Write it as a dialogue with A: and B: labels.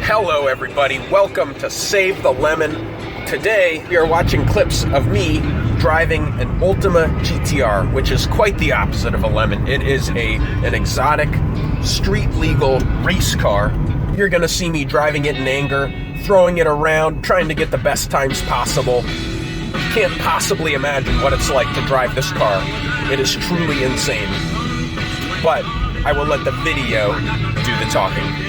A: Hello everybody, welcome to Save the Lemon. Today we are watching clips of me driving an Ultima GTR, which is quite the opposite of a lemon. It is an exotic, street legal race car. You're gonna see me driving it in anger, throwing it around, trying to get the best times possible. You can't possibly imagine what it's like to drive this car. It is truly insane. But I will let the video do the talking.